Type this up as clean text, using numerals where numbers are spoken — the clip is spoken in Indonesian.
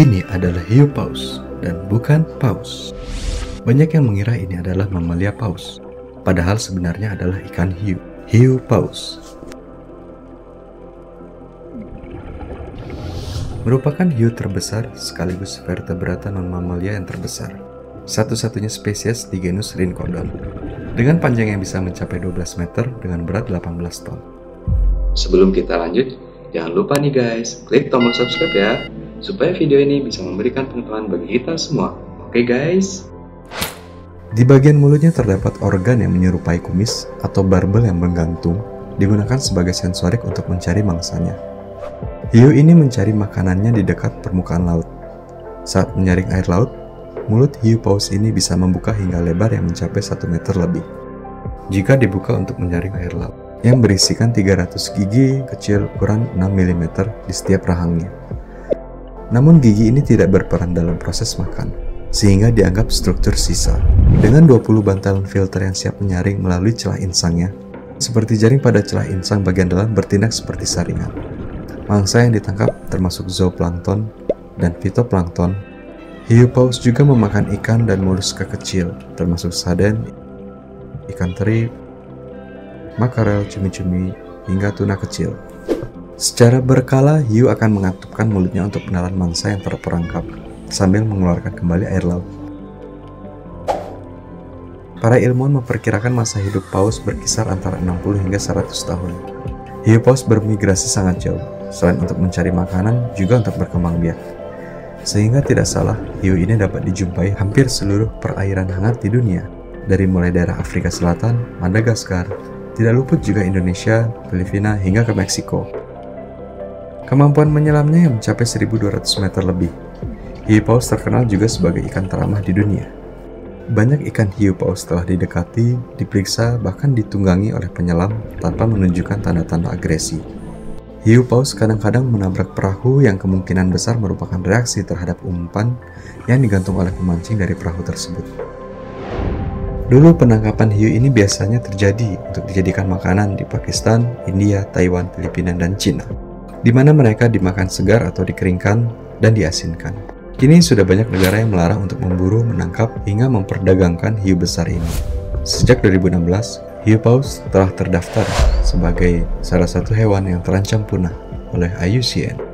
Ini adalah hiu paus dan bukan paus. Banyak yang mengira ini adalah mamalia paus, padahal sebenarnya adalah ikan hiu, hiu paus. Merupakan hiu terbesar sekaligus vertebrata non-mamalia yang terbesar. Satu-satunya spesies di genus Rhincodon, dengan panjang yang bisa mencapai 12 meter dengan berat 18 ton. Sebelum kita lanjut, jangan lupa nih guys, klik tombol subscribe ya, supaya video ini bisa memberikan pengetahuan bagi kita semua. Oke guys? Di bagian mulutnya terdapat organ yang menyerupai kumis atau barbel yang menggantung, digunakan sebagai sensorik untuk mencari mangsanya. Hiu ini mencari makanannya di dekat permukaan laut. Saat menyaring air laut, mulut hiu paus ini bisa membuka hingga lebar yang mencapai 1 meter lebih. Jika dibuka untuk menyaring air laut, yang berisikan 300 gigi kecil ukuran 6 mm di setiap rahangnya. Namun gigi ini tidak berperan dalam proses makan, sehingga dianggap struktur sisa. Dengan 20 bantalan filter yang siap menyaring melalui celah insangnya, seperti jaring pada celah insang bagian dalam bertindak seperti saringan. Mangsa yang ditangkap termasuk zooplankton dan fitoplankton. Hiu paus juga memakan ikan dan moluska kecil, termasuk sarden, ikan teri, makarel, cumi-cumi, hingga tuna kecil. Secara berkala, hiu akan mengatupkan mulutnya untuk menelan mangsa yang terperangkap, sambil mengeluarkan kembali air laut. Para ilmuwan memperkirakan masa hidup paus berkisar antara 60 hingga 100 tahun. Hiu paus bermigrasi sangat jauh, selain untuk mencari makanan, juga untuk berkembang biak. Sehingga tidak salah, hiu ini dapat dijumpai hampir seluruh perairan hangat di dunia, dari mulai daerah Afrika Selatan, Madagaskar, tidak luput juga Indonesia, Filipina, hingga ke Meksiko. Kemampuan menyelamnya yang mencapai 1.200 meter lebih. Hiu paus terkenal juga sebagai ikan teramah di dunia. Banyak ikan hiu paus telah didekati, diperiksa, bahkan ditunggangi oleh penyelam tanpa menunjukkan tanda-tanda agresi. Hiu paus kadang-kadang menabrak perahu yang kemungkinan besar merupakan reaksi terhadap umpan yang digantung oleh pemancing dari perahu tersebut. Dulu penangkapan hiu ini biasanya terjadi untuk dijadikan makanan di Pakistan, India, Taiwan, Filipina, dan Cina, di mana mereka dimakan segar atau dikeringkan dan diasinkan. Kini sudah banyak negara yang melarang untuk memburu, menangkap, hingga memperdagangkan hiu besar ini. Sejak 2016, hiu paus telah terdaftar sebagai salah satu hewan yang terancam punah oleh IUCN.